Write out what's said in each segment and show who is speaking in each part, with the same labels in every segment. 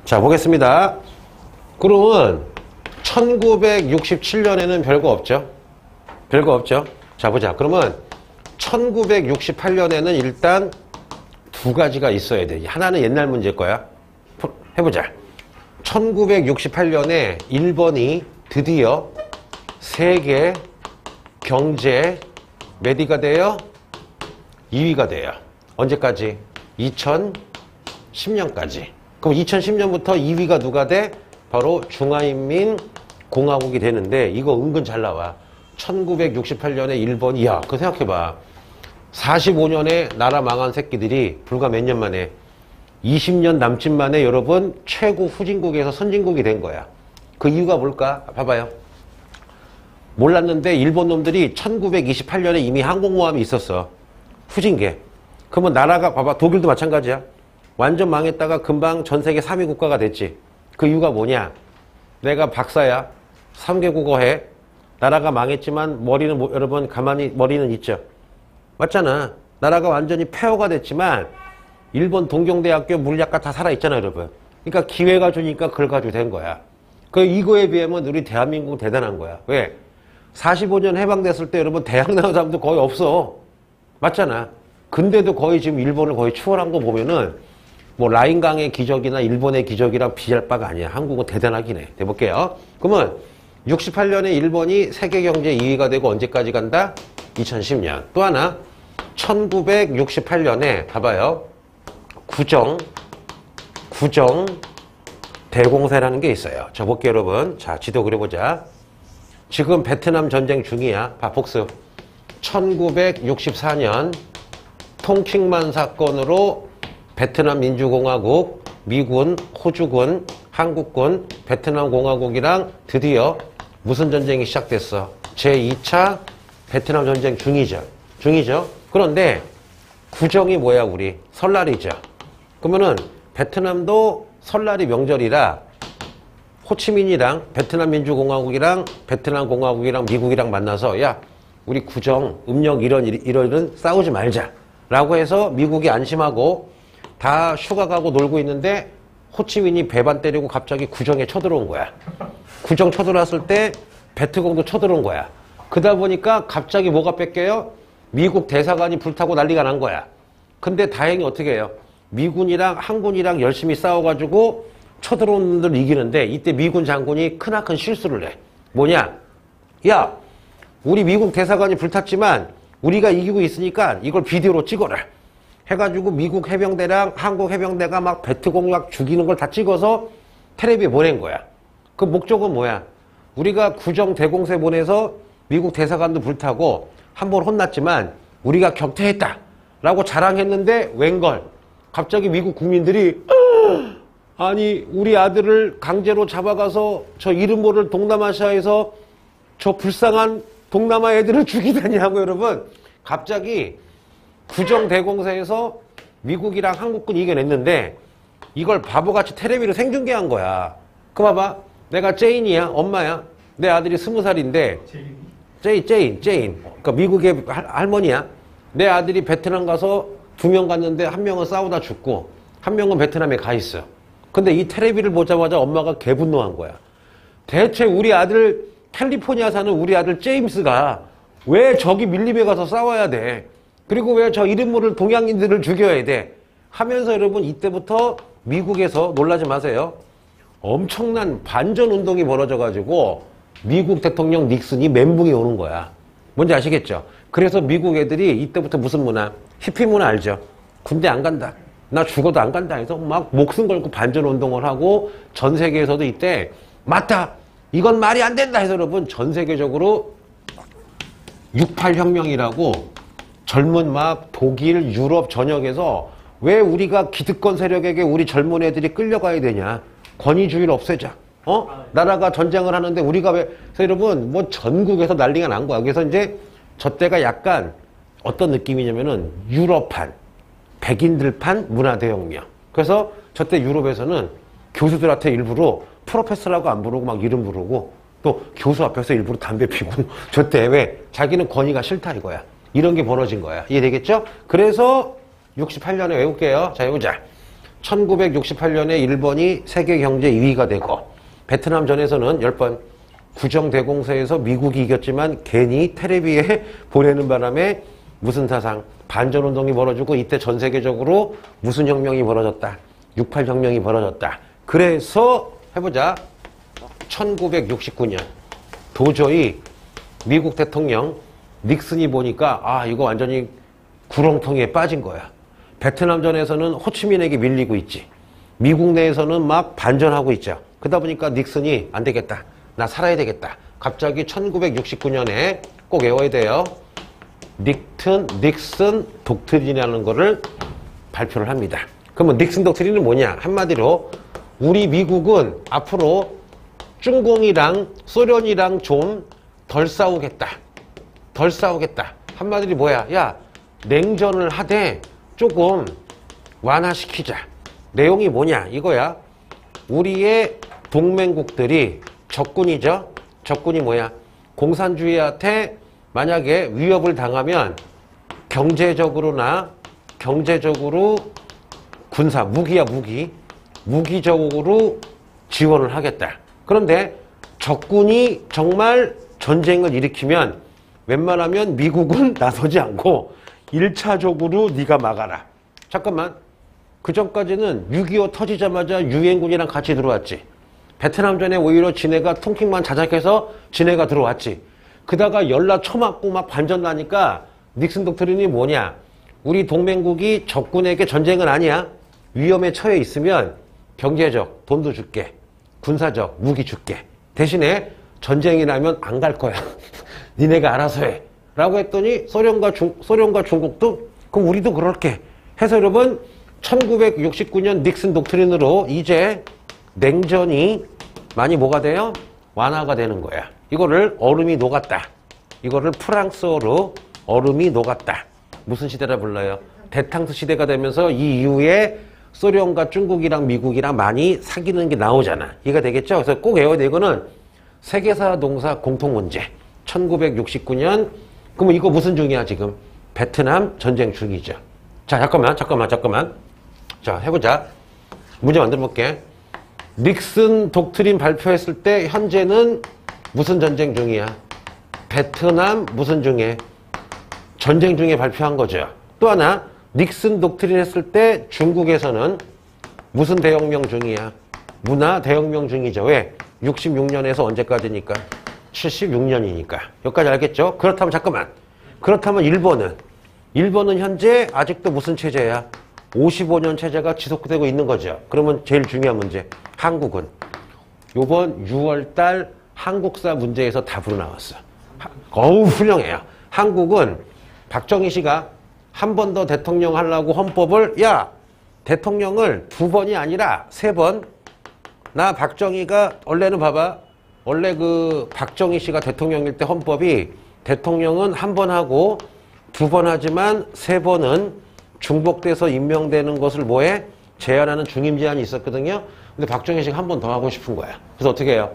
Speaker 1: 자, 보겠습니다. 그러면 1967년에는 별거 없죠? 별거 없죠? 자, 보자. 그러면 1968년에는 일단 두 가지가 있어야 돼. 하나는 옛날 문제일 거야. 해보자. 1968년에 일본이 드디어 세계 경제 몇 위가 돼요? 2위가 돼요. 언제까지? 2010년까지. 그럼 2010년부터 2위가 누가 돼? 바로 중화인민공화국이 되는데 이거 은근 잘 나와. 1968년에 일본이, 야, 그거 생각해봐. 45년에 나라 망한 새끼들이 불과 몇 년 만에 20년 남짓 만에 여러분 최고 후진국에서 선진국이 된 거야. 그 이유가 뭘까? 봐봐요. 몰랐는데 일본 놈들이 1928년에 이미 항공모함이 있었어. 후진계. 그러면 나라가 봐봐. 독일도 마찬가지야. 완전 망했다가 금방 전 세계 3위 국가가 됐지. 그 이유가 뭐냐? 내가 박사야. 3개 국어 해. 나라가 망했지만 머리는 여러분 가만히 머리는 있죠. 맞잖아. 나라가 완전히 폐허가 됐지만 일본 동경대학교 물리학과 다 살아있잖아, 여러분. 그러니까 기회가 주니까 그걸 가지고 된 거야. 이거에 비하면 우리 대한민국은 대단한 거야. 왜? 45년 해방됐을 때 여러분 대학 나온 사람도 거의 없어. 맞잖아. 근데도 거의 지금 일본을 거의 추월한 거 보면은 뭐 라인강의 기적이나 일본의 기적이랑 비할 바가 아니야. 한국은 대단하긴 해. 해볼게요. 그러면 68년에 일본이 세계 경제 2위가 되고 언제까지 간다? 2010년. 또 하나 1968년에 봐봐요. 구정 대공세라는 게 있어요. 저 볼게요, 여러분. 자, 지도 그려보자. 지금 베트남 전쟁 중이야. 봐, 복습. 1964년 통칭만 사건으로 베트남 민주공화국, 미군, 호주군, 한국군, 베트남 공화국이랑 드디어 무슨 전쟁이 시작됐어? 제2차 베트남 전쟁 중이죠. 그런데 구정이 뭐야, 우리? 설날이죠. 그러면은 베트남도 설날이 명절이라 호치민이랑 베트남 민주공화국이랑 베트남 공화국이랑 미국이랑 만나서 야, 우리 구정, 음력 이런 싸우지 말자 라고 해서 미국이 안심하고 다 휴가 가고 놀고 있는데 호치민이 배반 때리고 갑자기 구정에 쳐들어온 거야. 구정 쳐들어왔을 때 베트공도 쳐들어온 거야. 그러다 보니까 갑자기 뭐가 뺏겨요? 미국 대사관이 불타고 난리가 난 거야. 근데 다행히 어떻게 해요? 미군이랑 한군이랑 열심히 싸워가지고 쳐들어온 놈들 이기는데 이때 미군 장군이 크나큰 실수를 해. 뭐냐? 야, 우리 미국 대사관이 불탔지만 우리가 이기고 있으니까 이걸 비디오로 찍어라. 해가지고 미국 해병대랑 한국 해병대가 막 베트공 막 죽이는 걸 다 찍어서 텔레비에 보낸 거야. 그 목적은 뭐야? 우리가 구정 대공세 보내서 미국 대사관도 불타고 한 번 혼났지만 우리가 격퇴했다 라고 자랑했는데 웬걸 갑자기 미국 국민들이 아니 우리 아들을 강제로 잡아가서 저 이름 모를 동남아시아에서 저 불쌍한 동남아 애들을 죽이다니라고 여러분. 갑자기 구정대공세에서 미국이랑 한국군이 이겨냈는데 이걸 바보같이 텔레비로 생중계한 거야. 그 봐봐. 내가 제인이야. 엄마야. 내 아들이 20살인데 제인. 그러니까 미국의 할머니야. 내 아들이 베트남 가서 2명 갔는데 한 명은 싸우다 죽고 한 명은 베트남에 가 있어. 근데 이 텔레비를 보자마자 엄마가 개분노한 거야. 대체 우리 아들 캘리포니아 사는 우리 아들 제임스가 왜 저기 밀림에 가서 싸워야 돼? 그리고 왜 저 이름 모를 동양인들을 죽여야 돼? 하면서 여러분 이때부터 미국에서 놀라지 마세요. 엄청난 반전운동이 벌어져가지고 미국 대통령 닉슨이 멘붕이 오는 거야. 뭔지 아시겠죠? 그래서 미국 애들이 이때부터 무슨 문화? 히피 문화 알죠? 군대 안 간다. 나 죽어도 안 간다 해서 막 목숨 걸고 반전운동을 하고 전 세계에서도 이때 맞다! 이건 말이 안 된다 해서 여러분 전 세계적으로 68혁명이라고 젊은 막 독일, 유럽 전역에서 왜 우리가 기득권 세력에게 우리 젊은 애들이 끌려가야 되냐? 권위주의를 없애자. 나라가 전쟁을 하는데 우리가 왜? 그래서 여러분 뭐 전국에서 난리가 난 거야. 그래서 이제 저 때가 약간 어떤 느낌이냐면은 유럽판, 백인들판 문화대혁명. 그래서 저 때 유럽에서는 교수들한테 일부러 프로페서라고 안 부르고 막 이름 부르고 또 교수 앞에서 일부러 담배 피고 저 때 왜? 자기는 권위가 싫다 이거야. 이런 게 벌어진 거야. 이해되겠죠? 그래서 68년에 외울게요. 자, 해보자. 1968년에 일본이 세계 경제 2위가 되고 베트남 전에서는 10번 구정대공세에서 미국이 이겼지만 괜히 텔레비에 보내는 바람에 무슨 사상 반전운동이 벌어지고 이때 전 세계적으로 무슨 혁명이 벌어졌다. 68 혁명이 벌어졌다. 그래서 해보자. 1969년 도저히 미국 대통령 닉슨이 보니까 아 이거 완전히 구렁텅이에 빠진 거야. 베트남전에서는 호치민에게 밀리고 있지. 미국 내에서는 막 반전하고 있죠. 그러다 보니까 닉슨이 안 되겠다. 나 살아야 되겠다. 갑자기 1969년에 꼭 외워야 돼요. 닉슨 독트린이라는 거를 발표를 합니다. 그러면 닉슨 독트린은 뭐냐? 한마디로 우리 미국은 앞으로 중공이랑 소련이랑 좀 덜 싸우겠다. 덜 싸우겠다. 한마디로 뭐야? 야, 냉전을 하되 조금 완화시키자. 내용이 뭐냐? 이거야. 우리의 동맹국들이 적군이죠. 적군이 뭐야? 공산주의한테 만약에 위협을 당하면 경제적으로나 경제적으로 군사, 무기야 무기. 무기적으로 지원을 하겠다. 그런데 적군이 정말 전쟁을 일으키면 웬만하면 미국은 나서지 않고 1차적으로 네가 막아라. 잠깐만. 그 전까지는 6.25 터지자마자 유엔군이랑 같이 들어왔지. 베트남전에 오히려 지네가 통킹만 자작해서 지네가 들어왔지. 그다가 연락 쳐맞고 막 반전 나니까 닉슨 독트린이 뭐냐. 우리 동맹국이 적군에게 전쟁은 아니야. 위험에 처해 있으면 경제적 돈도 줄게. 군사적 무기 줄게. 대신에 전쟁이 나면 안 갈 거야. 니네가 알아서 해. 라고 했더니 소련과 중국도 그럼 우리도 그럴게. 해서 여러분 1969년 닉슨 독트린으로 이제 냉전이 많이 뭐가 돼요? 완화가 되는 거야. 이거를 얼음이 녹았다. 이거를 프랑스어로 얼음이 녹았다. 무슨 시대라 불러요? 대탕스 시대가 되면서 이 이후에 소련과 중국이랑 미국이랑 많이 사귀는 게 나오잖아. 이해가 되겠죠? 그래서 꼭 외워야 돼. 이거는 세계사 동사 공통 문제. 1969년. 그러면 이거 무슨 중이야 지금? 베트남 전쟁 중이죠. 자, 잠깐만. 자, 해보자. 문제 만들어 볼게. 닉슨 독트린 발표했을 때 현재는 무슨 전쟁 중이야? 베트남 무슨 중에? 전쟁 중에 발표한 거죠. 또 하나 닉슨 독트린 했을 때 중국에서는 무슨 대혁명 중이야? 문화 대혁명 중이죠. 왜? 66년에서 언제까지니까? 76년이니까. 여기까지 알겠죠? 그렇다면 잠깐만. 그렇다면 일본은 현재 아직도 무슨 체제야? 55년 체제가 지속되고 있는 거죠. 그러면 제일 중요한 문제. 한국은 요번 6월달 한국사 문제에서 답으로 나왔어. 어우 훌륭해요. 한국은 박정희 씨가 한 번 더 대통령 하려고 헌법을 야 대통령을 2번이 아니라 3번. 나 박정희가 원래는 봐봐. 원래 그 박정희 씨가 대통령일 때 헌법이 대통령은 1번 하고 2번 하지만 3번은 중복돼서 임명되는 것을 뭐해? 제한하는 중임 제한이 있었거든요. 근데 박정희 씨가 1번 더 하고 싶은 거야. 그래서 어떻게 해요?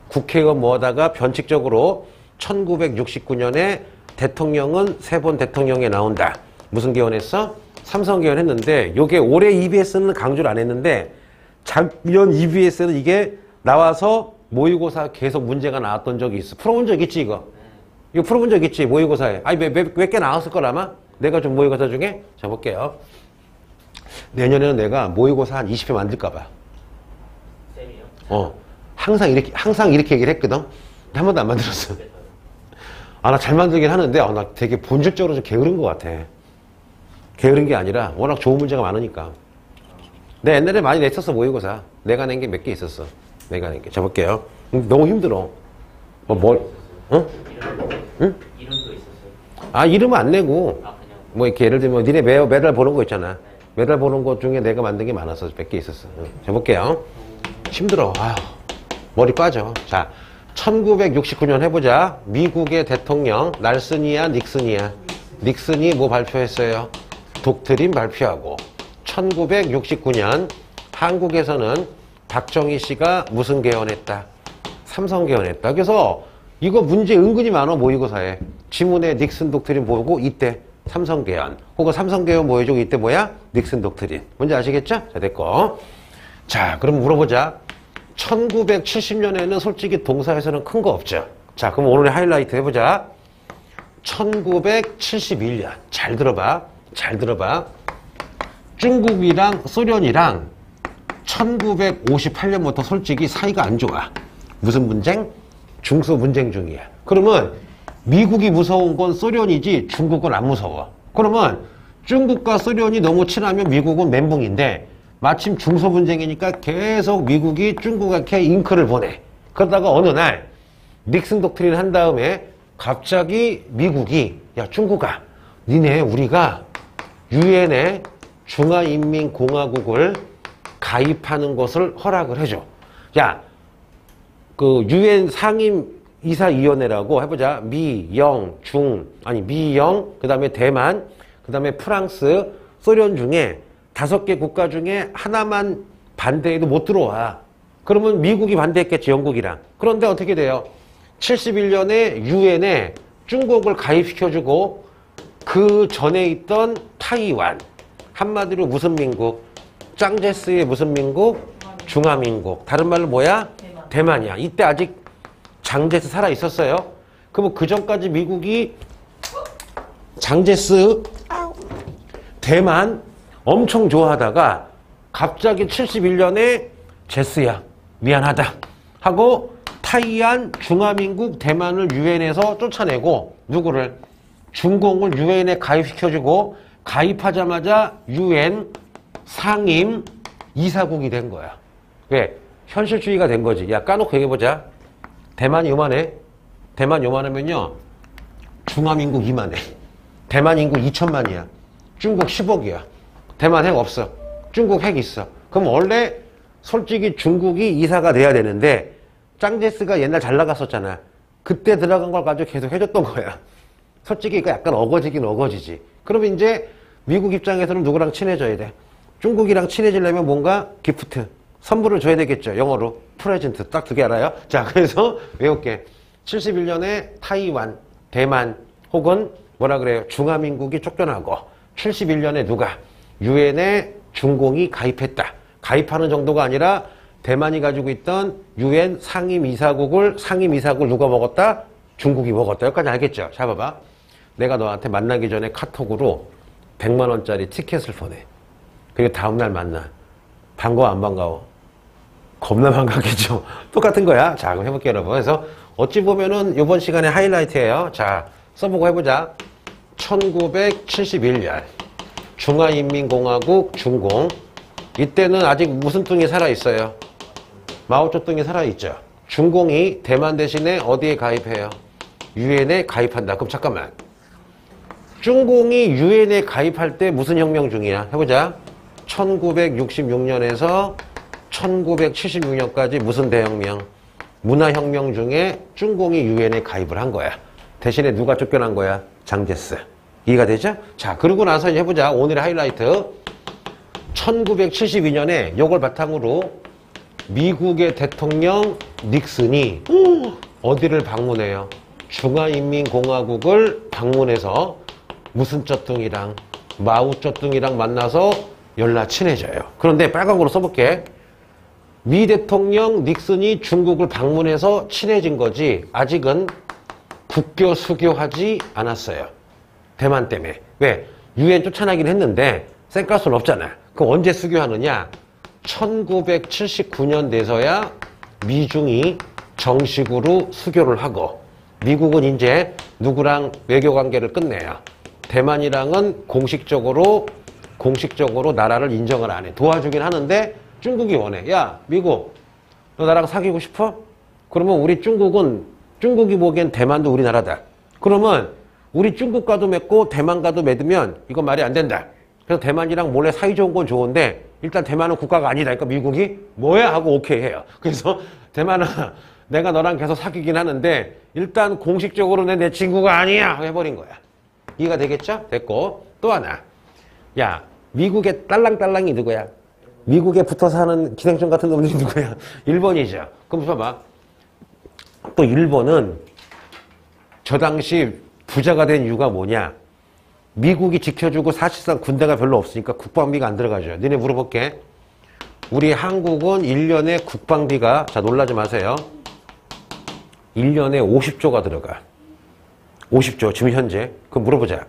Speaker 1: 국회의원 모아다가 변칙적으로 1969년에 대통령은 3번 대통령에 나온다. 무슨 개헌했어? 삼성 개헌했는데 요게 올해 EBS는 강조를 안 했는데 작년 EBS는 이게 나와서 모의고사 계속 문제가 나왔던 적이 있어. 풀어본 적 있지 이거? 이거 풀어본 적 있지 모의고사에. 아니 몇 개 나왔을 걸 아마? 내가 좀 모의고사 중에? 자 볼게요. 내년에는 내가 모의고사 한 20회 만들까 봐. 쌤이요? 항상 이렇게 얘기를 했거든. 한 번도 안 만들었어. 아, 나 잘 만들긴 하는데 나 되게 본질적으로 좀 게으른 것 같아. 게으른 게 아니라 워낙 좋은 문제가 많으니까. 내 옛날에 많이 냈었어 모의고사. 내가 낸 게 몇 개 있었어. 내가 낸 게. 자 볼게요. 너무 힘들어. 응? 응?
Speaker 2: 이름도 있었어요?
Speaker 1: 아, 이름은 안 내고.
Speaker 2: 아, 그냥.
Speaker 1: 뭐 이렇게 예를 들면 니네 매달 보는 거 있잖아. 매달 보는 것 중에 내가 만든 게 많아서 몇 개 있었어. 응. 자 볼게요. 힘들어. 아휴, 머리 빠져. 자, 1969년 해보자. 미국의 대통령 날슨이야 닉슨이야? 닉슨이 뭐 발표했어요? 독트린 발표하고 1969년 한국에서는 박정희 씨가 무슨 개헌했다? 삼성 개헌했다. 그래서 이거 문제 은근히 많아 모의고사에. 지문에 닉슨 독트린 보고 이때 삼성개헌. 혹은 삼성개헌 모여주고 이때 뭐야? 닉슨 독트린. 뭔지 아시겠죠? 자, 됐고. 자, 그럼 물어보자. 1970년에는 솔직히 동사에서는 큰 거 없죠. 자, 그럼 오늘의 하이라이트 해보자. 1971년. 잘 들어봐. 잘 들어봐. 중국이랑 소련이랑 1958년부터 솔직히 사이가 안 좋아. 무슨 분쟁? 중소 분쟁 중이야. 그러면 미국이 무서운 건 소련이지 중국은 안 무서워. 그러면 중국과 소련이 너무 친하면 미국은 멘붕인데 마침 중소 분쟁이니까 계속 미국이 중국에게 잉크를 보내. 그러다가 어느 날 닉슨 독트린 한 다음에 갑자기 미국이 야 중국아 니네 우리가 유엔에 중화인민공화국을 가입하는 것을 허락을 해줘. 야 그 유엔 상임이사위원회라고 해보자. 미, 영, 그 다음에 대만, 그 다음에 프랑스, 소련 중에 5개 국가 중에 하나만 반대해도 못 들어와. 그러면 미국이 반대했겠지, 영국이랑. 그런데 어떻게 돼요? 71년에 유엔에 중국을 가입시켜주고 그 전에 있던 타이완, 한마디로 무슨 민국? 짱제스의 무슨 민국? 중화민국. 다른 말로 뭐야? 대만이야. 이때 아직 장제스 살아 있었어요. 그러면 그 전까지 미국이 장제스 대만 엄청 좋아하다가 갑자기 71년에 제스야 미안하다 하고 타이완 중화민국 대만을 유엔에서 쫓아내고 누구를? 중공을 유엔에 가입시켜주고 가입하자마자 유엔 상임 이사국이 된 거야. 왜? 현실주의가 된 거지. 야 까놓고 얘기해보자. 대만이 요만해. 대만 요만하면요 중화민국 이만해. 대만 인구 2천만이야. 중국 10억이야. 대만 핵 없어. 중국 핵 있어. 그럼 원래 솔직히 중국이 이사가 돼야 되는데 짱제스가 옛날 잘 나갔었잖아. 그때 들어간 걸 가지고 계속 해줬던 거야. 솔직히 이거 약간 어거지긴 어거지지. 그러면 이제 미국 입장에서는 누구랑 친해져야 돼? 중국이랑 친해지려면 뭔가 기프트, 선물을 줘야 되겠죠. 영어로 프레젠트. 딱 2개 알아요? 자, 그래서 외울게. 71년에 타이완, 대만 혹은 뭐라 그래요? 중화민국이 쫓겨나고 71년에 누가? 유엔에 중공이 가입했다. 가입하는 정도가 아니라 대만이 가지고 있던 유엔 상임이사국을 누가 먹었다? 중국이 먹었다. 여기까지 알겠죠? 자, 봐봐. 내가 너한테 만나기 전에 카톡으로 100만 원짜리 티켓을 보내. 그리고 다음날 만나. 반가워 안 반가워? 겁나 반갑겠죠. 똑같은 거야. 자, 그럼 해볼게요, 여러분. 그래서 어찌 보면은 이번 시간에 하이라이트예요. 자, 써보고 해보자. 1971년 중화인민공화국 중공. 이때는 아직 무슨 뚱이 살아있어요? 마오쩌둥이 살아있죠. 중공이 대만 대신에 어디에 가입해요? 유엔에 가입한다. 그럼 잠깐만. 중공이 유엔에 가입할 때 무슨 혁명 중이야? 해보자. 1966년에서 1976년까지 무슨 대혁명? 문화혁명 중에 중공이 유엔에 가입을 한 거야. 대신에 누가 쫓겨난 거야? 장제스. 이해가 되죠? 자, 그러고 나서 이제 해보자. 오늘의 하이라이트. 1972년에 이걸 바탕으로 미국의 대통령 닉슨이 어디를 방문해요? 중화인민공화국을 방문해서 무슨 쩌뚱이랑 마오쩌둥이랑 만나서 연락 친해져요. 그런데 빨간 거로 써볼게. 미 대통령 닉슨이 중국을 방문해서 친해진 거지 아직은 국교 수교하지 않았어요. 대만 때문에. 왜? 유엔 쫓아나긴 했는데 쌩깔 없잖아. 그럼 언제 수교하느냐? 1979년 돼서야 미중이 정식으로 수교를 하고 미국은 이제 누구랑 외교관계를 끝내요. 대만이랑은 공식적으로 나라를 인정을 안 해. 도와주긴 하는데 중국이 원해. 야, 미국, 너 나랑 사귀고 싶어? 그러면 우리 중국이 보기엔 대만도 우리나라다. 그러면 우리 중국과도 맺고 대만과도 맺으면 이건 말이 안 된다. 그래서 대만이랑 몰래 사이 좋은 건 좋은데 일단 대만은 국가가 아니다. 그러니까 미국이 뭐야? 하고 오케이 해요. 그래서 대만아, 내가 너랑 계속 사귀긴 하는데 일단 공식적으로 내 친구가 아니야. 해버린 거야. 이해가 되겠죠? 됐고. 또 하나. 야, 미국의 딸랑딸랑이 누구야? 미국에 붙어 사는 기생충 같은 놈들이 누구야? 일본이죠. 그럼 봐봐. 또 일본은 저 당시 부자가 된 이유가 뭐냐? 미국이 지켜주고 사실상 군대가 별로 없으니까 국방비가 안 들어가죠. 너네 물어볼게. 우리 한국은 1년에 국방비가, 자 놀라지 마세요. 1년에 50조가 들어가. 50조 지금 현재. 그럼 물어보자.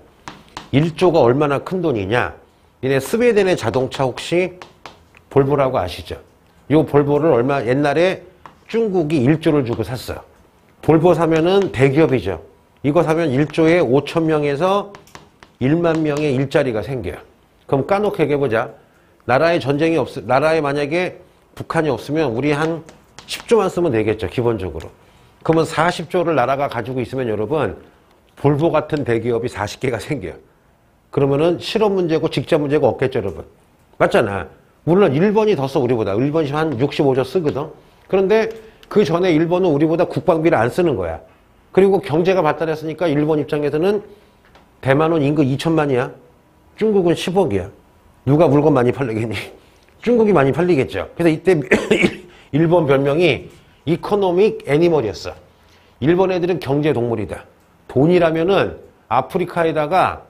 Speaker 1: 1조가 얼마나 큰 돈이냐. 얘네 스웨덴의 자동차 혹시 볼보라고 아시죠? 이 볼보를 얼마 옛날에 중국이 1조를 주고 샀어요. 볼보 사면은 대기업이죠. 이거 사면 1조에 5천 명에서 1만 명의 일자리가 생겨요. 그럼 까놓게 얘기해보자. 나라에 전쟁이 나라에 만약에 북한이 없으면 우리 한 10조만 쓰면 되겠죠. 기본적으로. 그러면 40조를 나라가 가지고 있으면 여러분 볼보 같은 대기업이 40개가 생겨요. 그러면은 실업 문제고 직장 문제가 없겠죠, 여러분. 맞잖아. 물론 일본이 더 써, 우리보다. 일본이 한 65조 쓰거든. 그런데 그 전에 일본은 우리보다 국방비를 안 쓰는 거야. 그리고 경제가 발달했으니까 일본 입장에서는 대만은 인구 2천만이야. 중국은 10억이야. 누가 물건 많이 팔리겠니? 중국이 많이 팔리겠죠. 그래서 이때 일본 별명이 이코노믹 애니멀이었어. 일본 애들은 경제 동물이다. 돈이라면은 아프리카에다가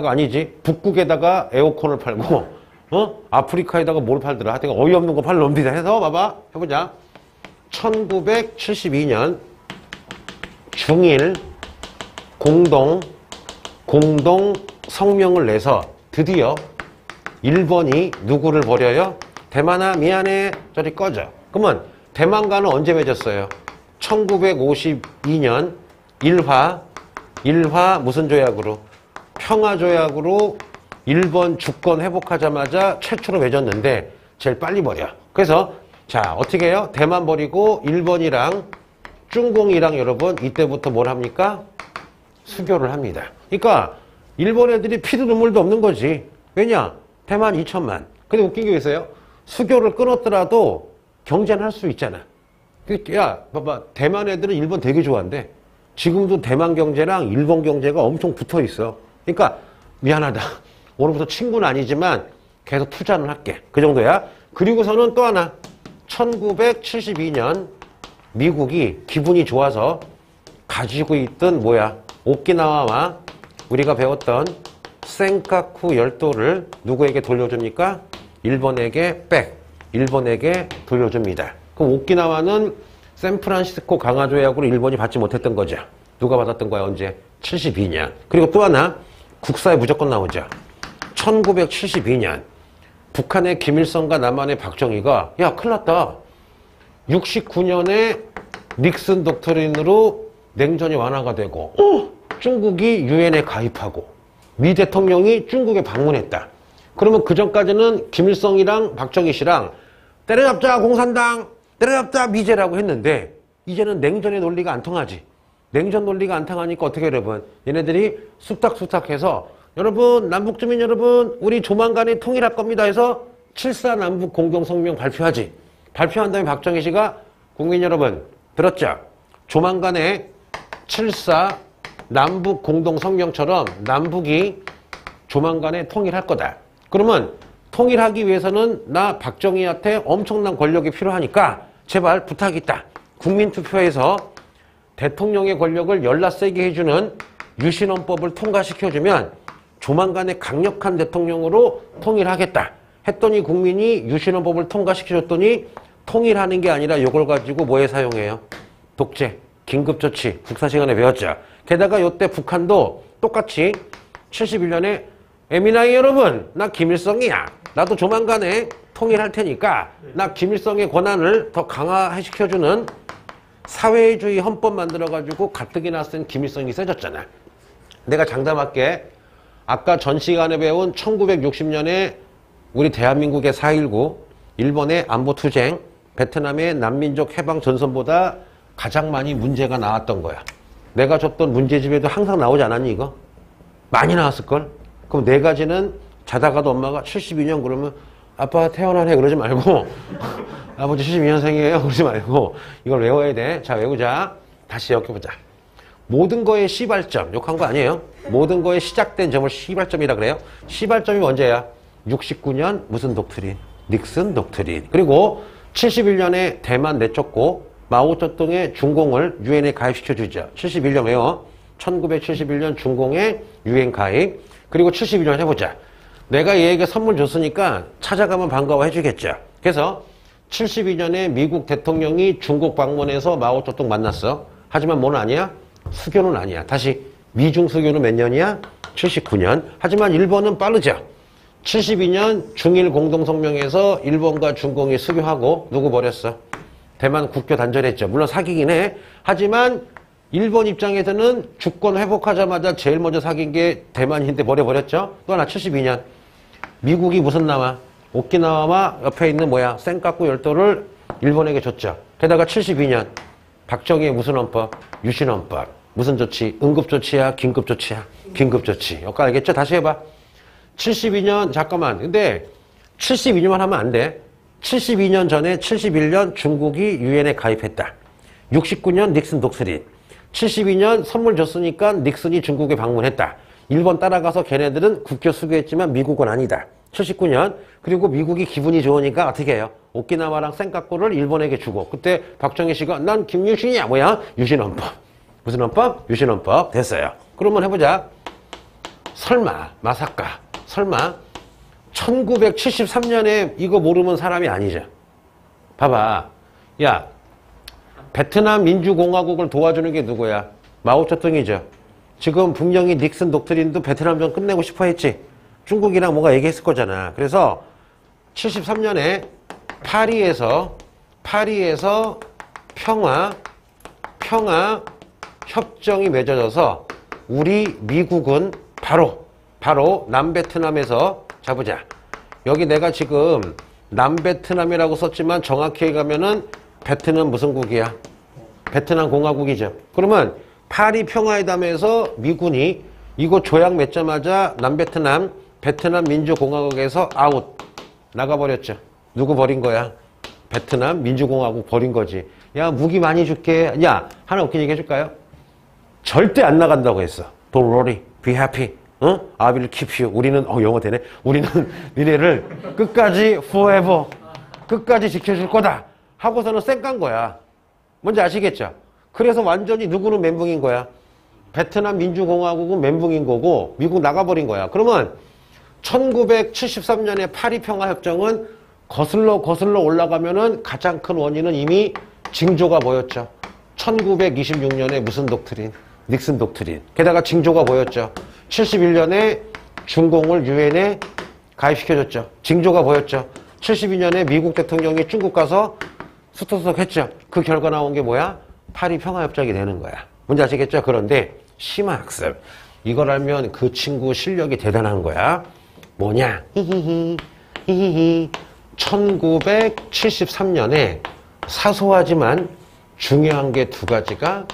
Speaker 1: 아니지. 북극에다가 에어컨을 팔고, 아프리카에다가 뭘 팔더라. 하여튼 어이없는 거 팔 놈들이다 해서 봐봐. 해보자. 1972년 중일 공동 성명을 내서 드디어 일본이 누구를 버려요? 대만아 미안해. 저리 꺼져. 그러면 대만과는 언제 맺었어요? 1952년 일화 무슨 조약으로? 평화조약으로 일본 주권 회복하자마자 최초로 맺었는데 제일 빨리 버려. 그래서 자 어떻게 해요? 대만 버리고 일본이랑 중공이랑 여러분 이때부터 뭘 합니까? 수교를 합니다. 그러니까 일본 애들이 피도 눈물도 없는 거지. 왜냐? 대만 2천만. 근데 웃긴 게 있어요. 수교를 끊었더라도 경제는 할 수 있잖아. 야 봐봐. 대만 애들은 일본 되게 좋아한대. 지금도 대만 경제랑 일본 경제가 엄청 붙어 있어. 그러니까 미안하다. 오늘부터 친구는 아니지만 계속 투자는 할게. 그 정도야. 그리고서는 또 하나. 1972년 미국이 기분이 좋아서 가지고 있던 오키나와와 우리가 배웠던 센카쿠 열도를 누구에게 돌려줍니까? 일본에게 일본에게 돌려줍니다. 그럼 오키나와는 샌프란시스코 강화조약으로 일본이 받지 못했던 거죠. 누가 받았던 거야? 언제? 72년. 그리고 또 하나 국사에 무조건 나오죠. 1972년 북한의 김일성과 남한의 박정희가 야 큰일 났다. 69년에 닉슨 독트린으로 냉전이 완화가 되고 중국이 유엔에 가입하고 미 대통령이 중국에 방문했다. 그러면 그전까지는 김일성이랑 박정희 씨랑 때려잡자 공산당, 때려잡자 미제라고 했는데 이제는 냉전의 논리가 안 통하지. 냉전 논리가 안 통하니까 어떻게 여러분 얘네들이 쑥닥쑥닥해서 여러분 남북주민 여러분 우리 조만간에 통일할 겁니다 해서 7.4 남북 공동성명 발표하지. 발표한 다음에 박정희 씨가 국민 여러분 들었죠? 조만간에 7.4 남북 공동성명처럼 남북이 조만간에 통일할 거다. 그러면 통일하기 위해서는 나 박정희한테 엄청난 권력이 필요하니까 제발 부탁이 있다. 국민투표에서 대통령의 권력을 열나 세게 해주는 유신헌법을 통과시켜주면 조만간에 강력한 대통령으로 통일하겠다. 했더니 국민이 유신헌법을 통과시켜줬더니 통일하는 게 아니라 이걸 가지고 뭐에 사용해요? 독재, 긴급조치, 국사 시간에 배웠죠. 게다가 이때 북한도 똑같이 71년에 에미나이 여러분 나 김일성이야. 나도 조만간에 통일할 테니까 나 김일성의 권한을 더 강화시켜주는 사회주의 헌법 만들어가지고 가뜩이나 쓴 김일성이 세졌잖아. 내가 장담할게. 아까 전 시간에 배운 1960년에 우리 대한민국의 4.19, 일본의 안보투쟁, 베트남의 난민족 해방 전선보다 가장 많이 문제가 나왔던 거야. 내가 줬던 문제집에도 항상 나오지 않았니 이거? 많이 나왔을걸? 그럼 네 가지는 자다가도 엄마가 72년 그러면 아빠 태어나네 그러지 말고 아버지 72년생이에요 그러지 말고 이걸 외워야 돼. 자 외우자. 다시 엮여보자. 모든 거의 시발점. 욕한 거 아니에요. 모든 거의 시작된 점을 시발점이라 그래요. 시발점이 언제야? 69년 무슨 독트린? 닉슨 독트린. 그리고 71년에 대만 내쫓고 마오쩌둥의 중공을 유엔에 가입시켜주죠. 71년 외워. 1971년 중공의 유엔 가입. 그리고 72년 해보자. 내가 얘에게 선물 줬으니까 찾아가면 반가워해 주겠죠. 그래서 72년에 미국 대통령이 중국 방문해서 마오쩌둥 만났어. 하지만 뭐는 아니야? 수교는 아니야. 다시 미중 수교는 몇 년이야? 79년. 하지만 일본은 빠르죠. 72년 중일 공동성명에서 일본과 중공이 수교하고 누구 버렸어? 대만 국교 단절했죠. 물론 사귀긴 해. 하지만 일본 입장에서는 주권 회복하자마자 제일 먼저 사귄 게 대만인데 버려버렸죠. 또 하나 72년. 미국이 무슨 나와? 오키나와와 옆에 있는 뭐야? 센카쿠 열도를 일본에게 줬죠. 게다가 72년. 박정희의 무슨 헌법? 유신헌법. 무슨 조치? 응급조치야? 긴급조치야? 긴급조치. 여기 알겠죠? 다시 해봐. 72년, 잠깐만. 근데 72년만 하면 안 돼. 72년 전에 71년 중국이 유엔에 가입했다. 69년 닉슨 독스린. 72년 선물 줬으니까 닉슨이 중국에 방문했다. 일본 따라가서 걔네들은 국교 수교했지만 미국은 아니다. 79년. 그리고 미국이 기분이 좋으니까 어떻게 해요? 오키나와랑 센카쿠를 일본에게 주고 그때 박정희 씨가 난 김유신이야. 뭐야? 유신헌법. 무슨 헌법? 유신헌법. 됐어요. 그러면 해보자. 설마 마사카 설마 1973년에 이거 모르면 사람이 아니죠. 봐봐. 야, 베트남 민주공화국을 도와주는 게 누구야? 마오쩌둥이죠. 지금 분명히 닉슨 독트린도 베트남전 끝내고 싶어 했지. 중국이랑 뭔가 얘기했을 거잖아. 그래서 73년에 파리에서 평화 협정이 맺어져서 우리 미국은 바로 남베트남에서 자보자. 여기 내가 지금 남베트남이라고 썼지만 정확히 가면은 베트남 무슨 국이야? 베트남 공화국이죠. 그러면 파리 평화회담에서 미군이 이거 조약 맺자마자 남베트남 베트남 민주공화국에서 아웃 나가버렸죠. 누구 버린 거야? 베트남 민주공화국 버린 거지. 야, 무기 많이 줄게. 야, 하나 웃긴 얘기 해줄까요? 절대 안 나간다고 했어. Don't worry, be happy. 어? I will keep you. 우리는 영어 되네. 우리는 니네를 끝까지 forever 끝까지 지켜줄 거다 하고서는 쌩깐 거야. 뭔지 아시겠죠? 그래서 완전히 누구는 멘붕인 거야. 베트남 민주공화국은 멘붕인 거고 미국 나가버린 거야. 그러면 1973년에 파리 평화협정은 거슬러 올라가면은 가장 큰 원인은 이미 징조가 보였죠. 1926년에 무슨 독트린? 닉슨 독트린. 게다가 징조가 보였죠. 71년에 중공을 유엔에 가입시켜줬죠. 징조가 보였죠. 72년에 미국 대통령이 중국 가서 수토석 했죠. 그 결과 나온 게 뭐야? 파리 평화협정이 되는 거야. 뭔지 아시겠죠? 그런데 심화학습. 이걸 알면 그 친구 실력이 대단한 거야. 뭐냐? 히히히. 1973년에 사소하지만 중요한 게 두 가지가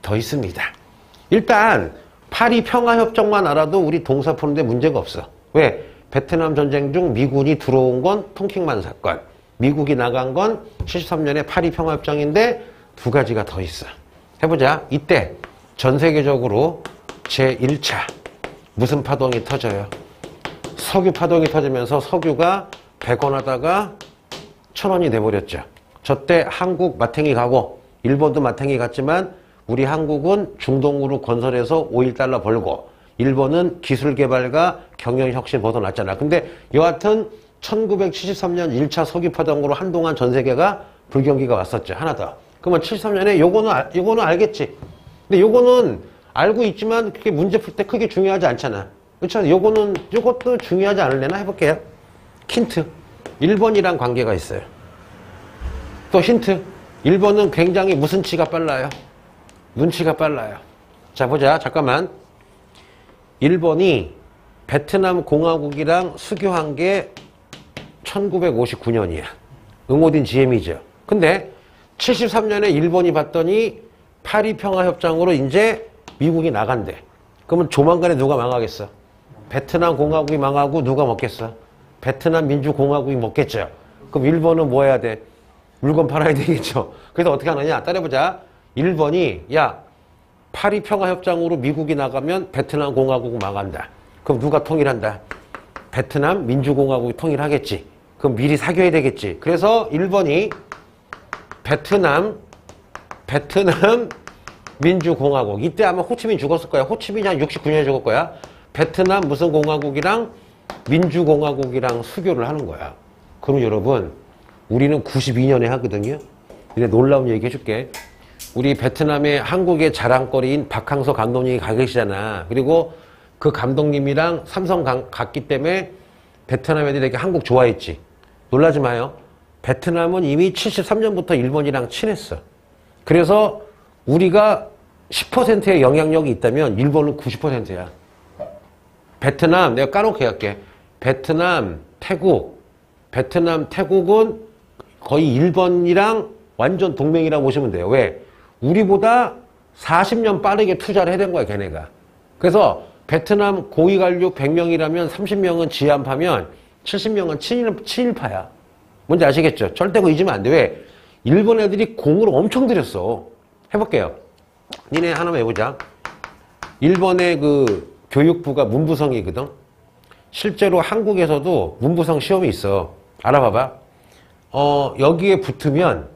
Speaker 1: 더 있습니다. 일단 파리 평화협정만 알아도 우리 동사 푸는데 문제가 없어. 왜? 베트남 전쟁 중 미군이 들어온 건 통킹만 사건, 미국이 나간 건 73년에 파리 평화협정인데 두 가지가 더 있어. 해보자. 이때 전 세계적으로 제1차 무슨 파동이 터져요? 석유 파동이 터지면서 석유가 100원 하다가 1000원이 돼버렸죠. 저때 한국 마탱이 가고 일본도 마탱이 갔지만 우리 한국은 중동으로 건설해서 5.1달러 벌고 일본은 기술개발과 경영혁신 벗어났잖아. 근데 여하튼 1973년 1차 석유 파동으로 한동안 전 세계가 불경기가 왔었죠. 하나 더. 그러면 73년에 요거는 알겠지. 근데 요거는 알고 있지만 그게 문제 풀 때 크게 중요하지 않잖아. 그렇죠? 요것도 중요하지 않을래나 해볼게요. 힌트. 일본이랑 관계가 있어요. 또 힌트. 일본은 굉장히 무슨 치가 빨라요? 눈치가 빨라요. 자, 보자. 잠깐만. 일본이 베트남 공화국이랑 수교한 게 1959년이야. 응오딘 GM이죠. 근데 73년에 일본이 봤더니 파리 평화협정으로 이제 미국이 나간대. 그러면 조만간에 누가 망하겠어? 베트남 공화국이 망하고 누가 먹겠어? 베트남 민주공화국이 먹겠죠. 그럼 일본은 뭐 해야 돼? 물건 팔아야 되겠죠. 그래서 어떻게 하느냐? 따라해보자. 일본이 야, 파리 평화협정으로 미국이 나가면 베트남 공화국 망한다. 그럼 누가 통일한다? 베트남 민주공화국이 통일하겠지. 그럼 미리 사귀어야 되겠지. 그래서 일본이 베트남 민주공화국. 이때 아마 호치민 죽었을 거야. 호치민이 한 69년에 죽을 거야. 베트남 무슨 공화국이랑 민주공화국이랑 수교를 하는 거야. 그럼 여러분, 우리는 92년에 하거든요. 근데 놀라운 얘기 해줄게. 우리 베트남의 한국의 자랑거리인 박항서 감독님이 가 계시잖아. 그리고 그 감독님이랑 삼성 갔기 때문에 베트남 애들이 한국 좋아했지. 놀라지 마요. 베트남은 이미 73년부터 일본이랑 친했어. 그래서 우리가 10%의 영향력이 있다면 일본은 90%야. 베트남, 내가 까놓게 할게. 베트남, 태국은 거의 일본이랑 완전 동맹이라고 보시면 돼요. 왜? 우리보다 40년 빠르게 투자를 해댄 거야, 걔네가. 그래서 베트남 고위관료 100명이라면 30명은 지한파면 70명은 친일파야. 뭔지 아시겠죠? 절대 그거 잊으면 안 돼. 왜? 일본 애들이 공을 엄청 들였어. 해볼게요. 니네 하나만 해보자. 일본의 그 교육부가 문부성이거든. 실제로 한국에서도 문부성 시험이 있어. 알아봐봐. 여기에 붙으면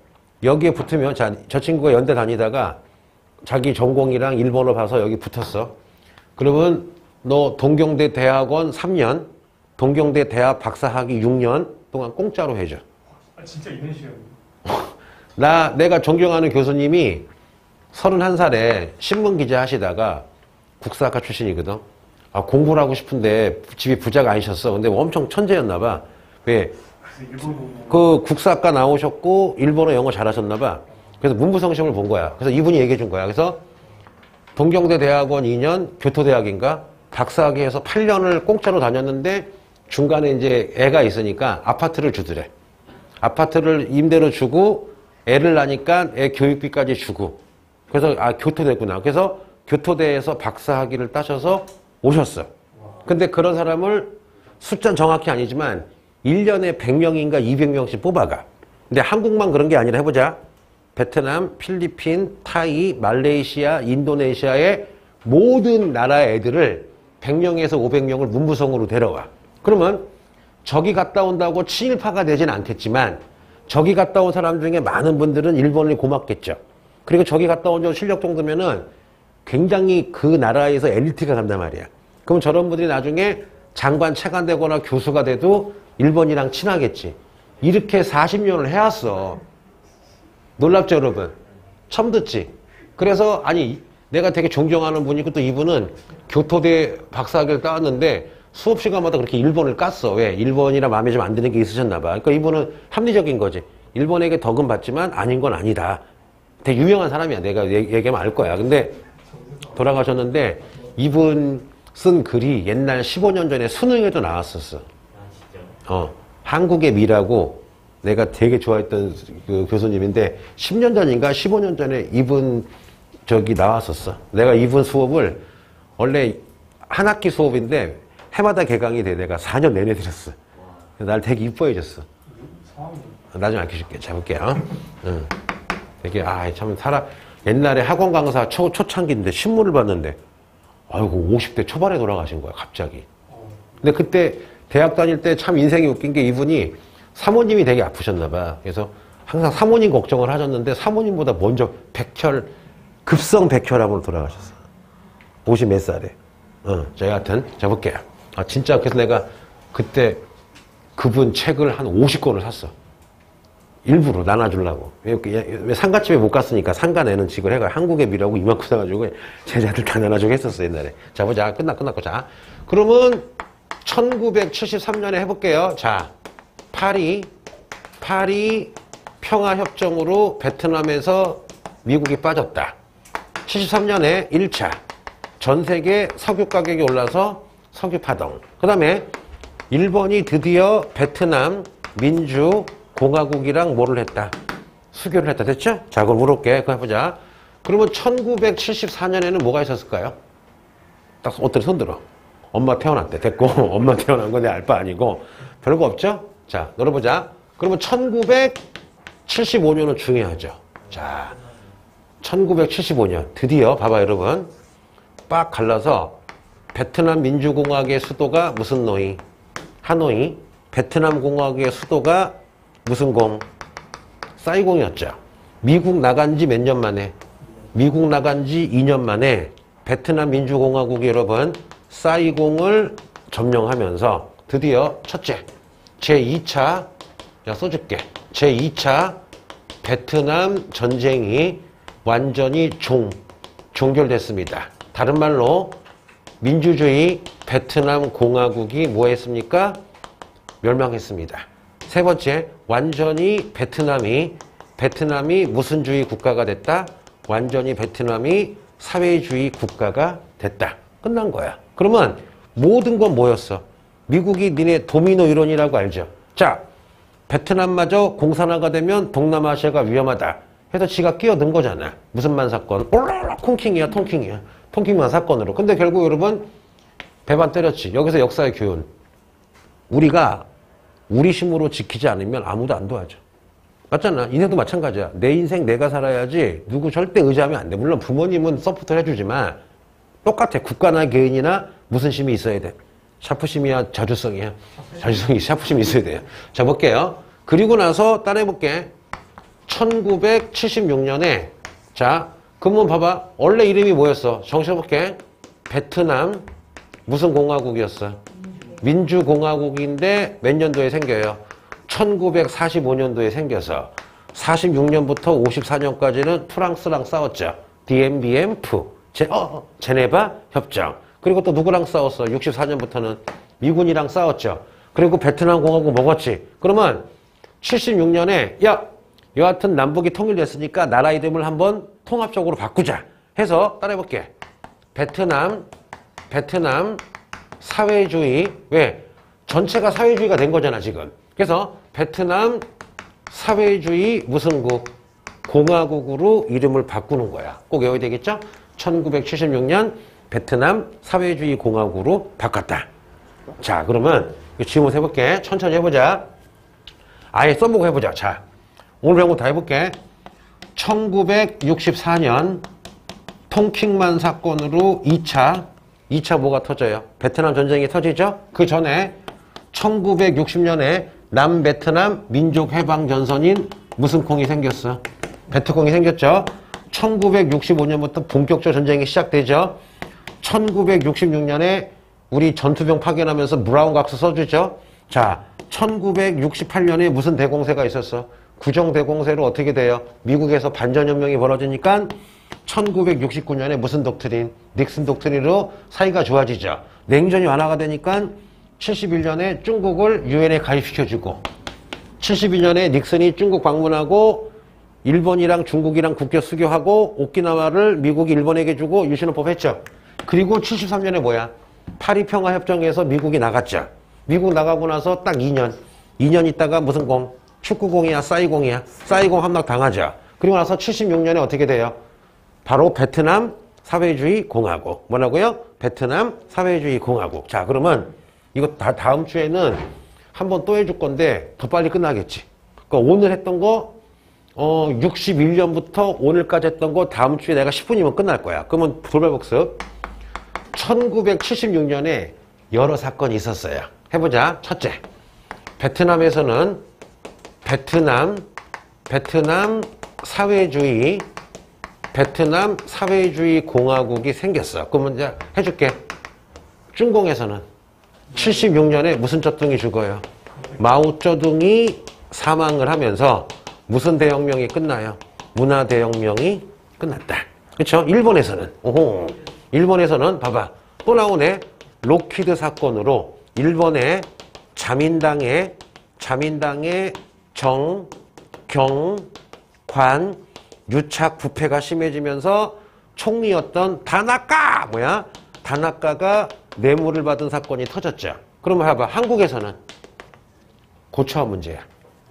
Speaker 1: 자, 저 친구가 연대 다니다가 자기 전공이랑 일본어 봐서 여기 붙었어. 그러면 너 동경대 대학원 3년, 동경대 대학 박사학위 6년 동안 공짜로 해줘.
Speaker 2: 아, 진짜 있는 시험.
Speaker 1: 내가 존경하는 교수님이 31살에 신문기자 하시다가 국사학과 출신이거든. 아, 공부를 하고 싶은데 집이 부자가 아니셨어. 근데 엄청 천재였나 봐. 왜? 그 국사학과 나오셨고 일본어 영어 잘하셨나 봐. 그래서 문부성 시험을 본 거야. 그래서 이분이 얘기해 준 거야. 그래서 동경대 대학원 2년, 교토대학인가 박사학위해서 8년을 공짜로 다녔는데 중간에 이제 애가 있으니까 아파트를 주더래. 아파트를 임대로 주고 애를 낳으니까 애 교육비까지 주고. 그래서 교토대구나. 그래서 교토대에서 박사학위를 따셔서 오셨어. 근데 그런 사람을 숫자는 정확히 아니지만 1년에 100명인가 200명씩 뽑아가. 근데 한국만 그런 게 아니라 해보자. 베트남, 필리핀, 타이, 말레이시아, 인도네시아의 모든 나라의 애들을 100명에서 500명을 문부성으로 데려와. 그러면 저기 갔다 온다고 친일파가 되진 않겠지만 저기 갔다 온 사람 중에 많은 분들은 일본이 고맙겠죠. 그리고 저기 갔다 온 실력 정도면은 굉장히 그 나라에서 엘리트가 간단 말이야. 그럼 저런 분들이 나중에 장관 차관되거나 교수가 돼도 일본이랑 친하겠지. 이렇게 40년을 해왔어. 놀랍죠, 여러분? 처음 듣지? 그래서, 내가 되게 존경하는 분이고 또 이분은 교토대 박사학위를 따왔는데 수업 시간마다 그렇게 일본을 깠어. 왜? 일본이랑 마음에 좀 안 드는 게 있으셨나 봐. 그러니까 이분은 합리적인 거지. 일본에게 덕은 받지만 아닌 건 아니다. 되게 유명한 사람이야. 내가 얘기하면 알 거야. 근데 돌아가셨는데 이분 쓴 글이 옛날 15년 전에 수능에도 나왔었어. 한국의 미라고 내가 되게 좋아했던 그 교수님인데 10년 전인가 15년 전에 이분 저기 나왔었어. 내가 이분 수업을 원래 한 학기 수업인데 해마다 개강이 돼. 내가 4년 내내 들었어. 날 되게 이뻐해 줬어. 나중에 알려줄게. 잡을게요. 응. 되게 참 옛날에 학원 강사 초창기인데 신문을 봤는데 아이고 50대 초반에 돌아가신 거야 갑자기. 근데 그때 대학 다닐 때 참 인생이 웃긴 게 이분이 사모님이 되게 아프셨나 봐. 그래서 항상 사모님 걱정을 하셨는데 사모님보다 먼저 급성 백혈암으로 돌아가셨어. 50 몇 살에. 저 여하튼 잡을게요. 진짜 그래서 내가 그때 그분 책을 한 50권을 샀어. 일부러 나눠주려고. 왜 상가집에 못 갔으니까 상가 내는 직을 해가 한국의 미라고 이만큼 사가지고 제자들 다 나눠주고 했었어 옛날에. 자 보자. 끝났고. 자 그러면 1973년에 해볼게요. 자 파리 평화협정으로 베트남에서 미국이 빠졌다. 73년에 1차 전 세계 석유 가격이 올라서 석유 파동. 그 다음에 일본이 드디어 베트남 민주공화국이랑 뭐를 했다? 수교를 했다. 됐죠? 자, 그럼 물어볼게. 그거 해보자. 그러면 1974년에는 뭐가 있었을까요? 딱 어떤 손 들어. 엄마 태어났대. 됐고. 엄마 태어난 건 내 알 바 아니고. 별거 없죠? 자, 놀아보자. 그러면 1975년은 중요하죠. 자, 1975년. 드디어, 봐봐, 여러분. 빡 갈라서 베트남 민주공화국의 수도가 무슨 노이? 하노이. 베트남 공화국의 수도가 무슨 공? 사이공이었죠. 미국 나간 지 몇 년 만에? 미국 나간 지 2년 만에 베트남 민주공화국이 여러분 사이공을 점령하면서 드디어 첫째 제2차 야 써줄게 제2차 베트남 전쟁이 완전히 종결됐습니다. 다른 말로 민주주의 베트남 공화국이 뭐 했습니까? 멸망했습니다. 세 번째, 완전히 베트남이 무슨 주의 국가가 됐다? 완전히 베트남이 사회주의 국가가 됐다. 끝난 거야. 그러면 모든 건 뭐였어? 미국이 니네 도미노 이론이라고 알죠? 자, 베트남마저 공산화가 되면 동남아시아가 위험하다. 해서 지가 끼어든 거잖아. 무슨 만 사건? 올라라 통킹이야. 통킹만 사건으로. 근데 결국 여러분 배반 때렸지. 여기서 역사의 교훈. 우리가 우리 힘으로 지키지 않으면 아무도 안 도와줘. 맞잖아. 인생도 마찬가지야. 내 인생 내가 살아야지 누구 절대 의지하면 안 돼. 물론 부모님은 서포트를 해주지만 똑같아. 국가나 개인이나 무슨 힘이 있어야 돼. 샤프심이야 자주성이야. 자주성이 샤프심이 있어야 돼요. 자 볼게요. 그리고 나서 따라해볼게. 1976년에 자 그러면 봐봐. 원래 이름이 뭐였어? 정시해볼게. 베트남 무슨 공화국이었어? 민주공화국인데 몇 년도에 생겨요? 1945년도에 생겨서 46년부터 54년까지는 프랑스랑 싸웠죠. DMBMF 제네바 협정. 그리고 또 누구랑 싸웠어? 64년부터는 미군이랑 싸웠죠. 그리고 베트남 공화국 먹었지. 그러면 76년에 야 여하튼 남북이 통일됐으니까 나라 이름을 한번 통합적으로 바꾸자 해서 따라해볼게. 베트남 사회주의. 왜? 전체가 사회주의가 된 거잖아 지금. 그래서 베트남 사회주의 무슨 국? 공화국으로 이름을 바꾸는 거야. 꼭 외워야 되겠죠? 1976년 베트남 사회주의 공화국으로 바꿨다. 자 그러면 질문 해볼게. 천천히 해보자. 아예 써보고 해보자. 자 오늘 배운 거 다 해볼게. 1964년 통킹만 사건으로 2차 뭐가 터져요? 베트남 전쟁이 터지죠? 그 전에 1960년에 남베트남 민족해방전선인 무슨 콩이 생겼어? 베트콩이 생겼죠? 1965년부터 본격적 전쟁이 시작되죠? 1966년에 우리 전투병 파견하면서 브라운 각서 써주죠? 자, 1968년에 무슨 대공세가 있었어? 구정대공세로 어떻게 돼요? 미국에서 반전혁명이 벌어지니까 1969년에 무슨 독트린? 닉슨 독트린으로 사이가 좋아지죠. 냉전이 완화가 되니까 71년에 중국을 유엔에 가입시켜주고 72년에 닉슨이 중국 방문하고 일본이랑 중국이랑 국교 수교하고 오키나와를 미국이 일본에게 주고 유신헌법 했죠. 그리고 73년에 뭐야? 파리평화협정에서 미국이 나갔죠. 미국 나가고 나서 딱 2년 있다가 무슨 공? 축구공이야? 싸이공이야? 싸이공 함락 당하죠. 그리고 나서 76년에 어떻게 돼요? 바로 베트남 사회주의 공화국. 뭐라고요? 베트남 사회주의 공화국. 자 그러면 이거 다음 주에는 한번 또 해줄 건데 더 빨리 끝나겠지. 그러니까 오늘 했던 거 61년부터 오늘까지 했던 거 다음 주에 내가 10분이면 끝날 거야. 그러면 돌발복습. 1976년에 여러 사건이 있었어요. 해보자. 첫째, 베트남에서는 베트남 사회주의 공화국이 생겼어. 그러면 이제 해줄게. 중공에서는 76년에 무슨 쩌둥이 죽어요? 마오쩌둥이 사망을 하면서 무슨 대혁명이 끝나요? 문화대혁명이 끝났다. 그렇죠? 일본에서는 봐봐. 또 나오네. 로키드 사건으로 일본의 자민당의 정, 경, 관, 유착 부패가 심해지면서 총리였던 다나카가 뇌물을 받은 사건이 터졌죠. 그러면 봐봐. 한국에서는 고초화 문제야.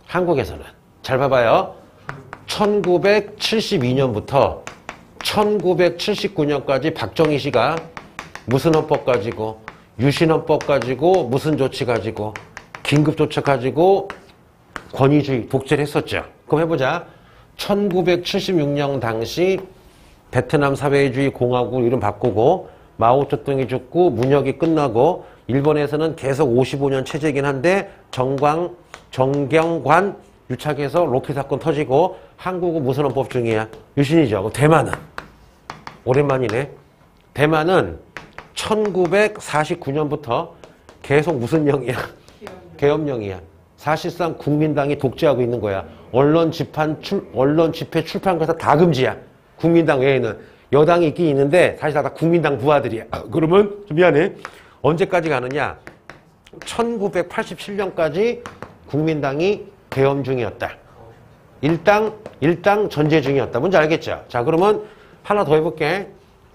Speaker 1: 한국에서는 잘 봐봐요. 1972년부터 1979년까지 박정희 씨가 무슨 헌법 가지고 유신헌법 가지고 무슨 조치 가지고 긴급조치 가지고 권위주의 독재를 했었죠. 그럼 해보자. 1976년 당시 베트남 사회주의 공화국 이름 바꾸고 마오쩌둥이 죽고 문혁이 끝나고 일본에서는 계속 55년 체제이긴 한데 정경관 유착해서 로키 사건 터지고 한국은 무슨 헌법 중이야? 유신이죠. 대만은 오랜만이네. 대만은 1949년부터 계속 무슨 영이야? 계엄령이야. 사실상 국민당이 독재하고 있는 거야. 언론 집회, 출판가서 다 금지야. 국민당 외에는. 여당이 있긴 있는데 사실 다 국민당 부하들이야. 그러면 좀 미안해. 언제까지 가느냐? 1987년까지 국민당이 계엄 중이었다. 일당 전제 중이었다. 뭔지 알겠죠? 자, 그러면 하나 더 해볼게.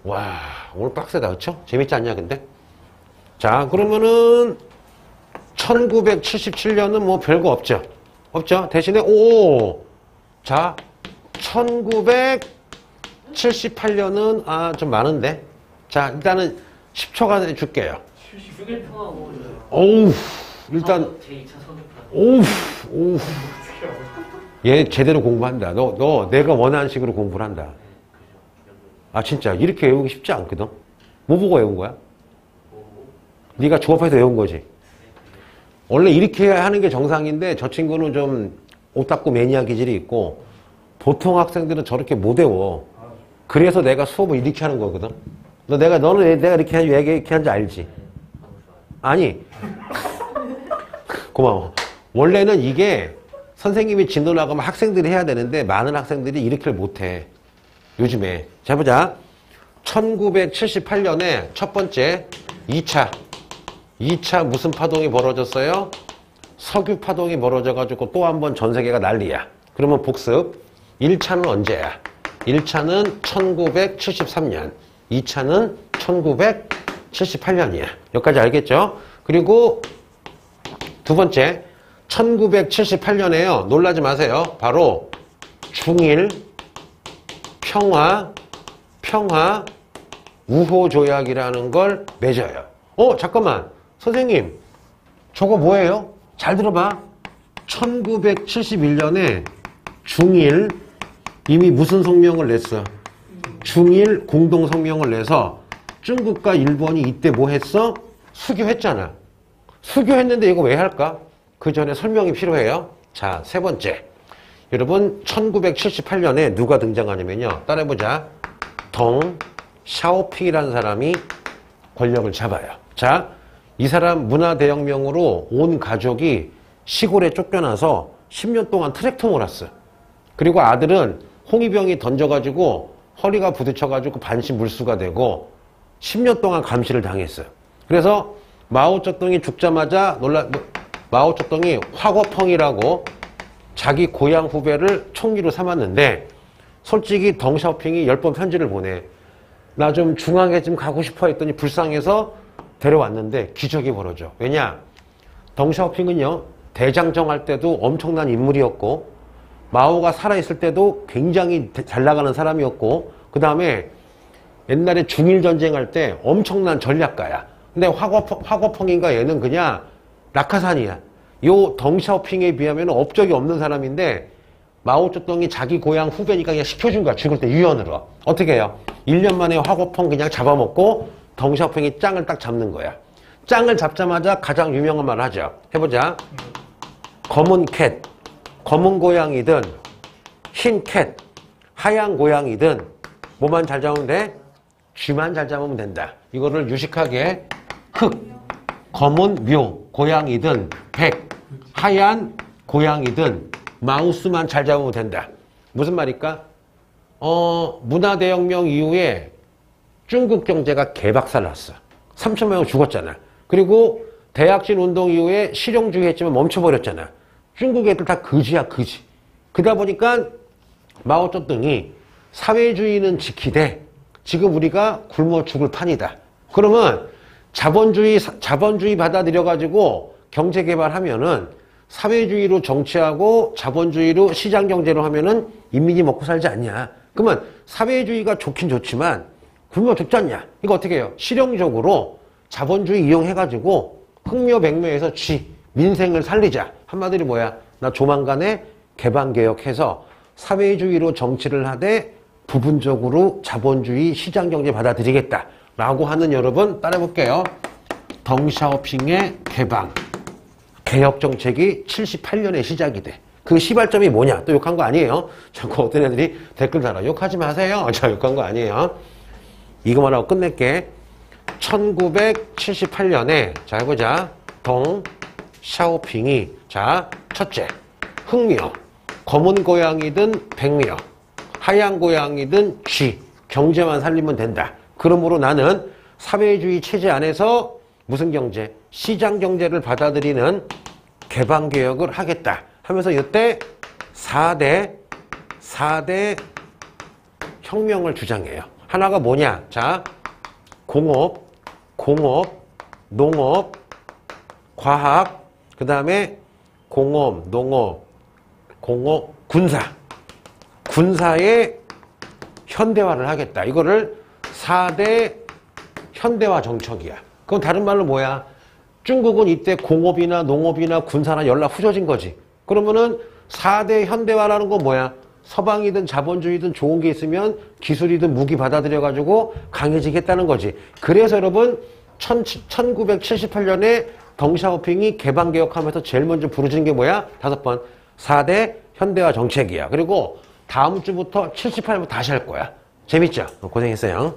Speaker 1: 와, 오늘 빡세다. 그쵸? 재밌지 않냐, 근데? 자, 그러면은 1977년은 뭐 별거 없죠? 없죠? 대신에, 자, 1978년은, 좀 많은데? 자, 일단은 10초간 줄게요.
Speaker 2: 6일 통하고
Speaker 1: 오우, 일단,
Speaker 2: 제2차 선거판.
Speaker 1: 오우. 얘 제대로 공부한다. 너 내가 원하는 식으로 공부를 한다. 아, 진짜. 이렇게 외우기 쉽지 않거든? 뭐 보고 외운 거야? 네가 조합해서 외운 거지. 원래 이렇게 하는 게 정상인데 저 친구는 좀 오타쿠 매니아 기질이 있고 보통 학생들은 저렇게 못 외워. 그래서 내가 수업을 이렇게 하는 거거든. 너는 내가 이렇게 하는지 알지? 아니. 고마워. 원래는 이게 선생님이 진도 나가면 학생들이 해야 되는데 많은 학생들이 이렇게 못해. 요즘에. 자, 보자. 1978년에 첫 번째 2차 무슨 파동이 벌어졌어요? 석유 파동이 벌어져가지고 또 한 번 전 세계가 난리야. 그러면 복습. 1차는 언제야? 1차는 1973년. 2차는 1978년이야. 여기까지 알겠죠? 그리고 두 번째. 1978년에요. 놀라지 마세요. 바로 중일 평화 우호 조약이라는 걸 맺어요. 잠깐만. 선생님, 저거 뭐예요? 잘 들어봐. 1971년에 중일 이미 무슨 성명을 냈어? 중일 공동성명을 내서 중국과 일본이 이때 뭐 했어? 수교했잖아. 수교했는데 이거 왜 할까? 그 전에 설명이 필요해요. 자, 세 번째. 여러분, 1978년에 누가 등장하냐면요. 따라해보자. 덩 샤오핑이라는 사람이 권력을 잡아요. 자, 이 사람 문화대혁명으로 온 가족이 시골에 쫓겨나서 10년 동안 트랙터 몰았어. 그리고 아들은 홍위병이 던져가지고 허리가 부딪혀가지고 반신 물수가 되고 10년 동안 감시를 당했어요. 그래서 마오쩌둥이 죽자마자 마오쩌둥이 화거펑이라고 자기 고향 후배를 총리로 삼았는데 솔직히 덩샤오핑이 10번 편지를 보내. 나 좀 중앙에 좀 가고 싶어 했더니 불쌍해서 데려왔는데 기적이 벌어져. 왜냐? 덩샤오핑은요. 대장정 할 때도 엄청난 인물이었고 마오가 살아있을 때도 굉장히 잘 나가는 사람이었고 그 다음에 옛날에 중일전쟁 할 때 엄청난 전략가야. 근데 화거펑인가 얘는 그냥 낙하산이야. 요 덩샤오핑에 비하면 업적이 없는 사람인데 마오쩌둥이 자기 고향 후배니까 그냥 시켜준 거야. 죽을 때 유언으로. 어떻게 해요? 1년 만에 화거펑 그냥 잡아먹고 덩샤오핑이 짱을 딱 잡는 거야. 짱을 잡자마자 가장 유명한 말을 하죠. 해보자. 검은 캣, 검은 고양이든 흰 캣, 하얀 고양이든 뭐만 잘 잡으면 돼? 쥐만 잘 잡으면 된다. 이거를 유식하게 흑, 검은 묘, 고양이든 백, 하얀 고양이든 마우스만 잘 잡으면 된다. 무슨 말일까? 문화대혁명 이후에 중국 경제가 개박살났어. 3천만 명 죽었잖아. 그리고 대약진 운동 이후에 실용주의 했지만 멈춰버렸잖아. 중국 애들 다 거지야, 거지. 그러다 보니까 마오쩌둥이 사회주의는 지키되 지금 우리가 굶어 죽을 판이다. 그러면 자본주의 받아들여가지고 경제 개발하면은 사회주의로 정치하고 자본주의로 시장경제로 하면은 인민이 먹고 살지 않냐. 그러면 사회주의가 좋긴 좋지만 굶어 죽지 않냐. 이거 어떻게 해요? 실용적으로 자본주의 이용해가지고 흑묘백묘에서 민생을 살리자. 한마디로 뭐야? 나 조만간에 개방개혁해서 사회주의로 정치를 하되 부분적으로 자본주의 시장경제 받아들이겠다. 라고 하는 여러분 따라해볼게요. 덩샤오핑의 개방. 개혁정책이 78년에 시작이 돼. 그 시발점이 뭐냐? 또 욕한 거 아니에요. 자꾸 어떤 애들이 댓글 달아. 욕하지 마세요. 자, 욕한 거 아니에요. 이거만 하고 끝낼게. 1978년에 자 해보자. 덩 샤오핑이 자 첫째 흑미어 검은 고양이든 백미어 하얀 고양이든 쥐 경제만 살리면 된다. 그러므로 나는 사회주의 체제 안에서 무슨 경제? 시장 경제를 받아들이는 개방개혁을 하겠다 하면서 이때 4대 혁명을 주장해요. 하나가 뭐냐? 자, 공업, 농업, 과학, 그 다음에 공업, 농업, 군사의 현대화를 하겠다. 이거를 4대 현대화 정책이야. 그건 다른 말로 뭐야? 중국은 이때 공업이나 농업이나 군사나 연락 후져진 거지. 그러면은 4대 현대화라는 건 뭐야? 서방이든 자본주의든 좋은 게 있으면 기술이든 무기 받아들여가지고 강해지겠다는 거지. 그래서 여러분 1978년에 덩샤오핑이 개방개혁하면서 제일 먼저 부르짖은 게 뭐야? 5번 4대 현대화 정책이야. 그리고 다음 주부터 78년 다시 할 거야. 재밌죠? 고생했어요.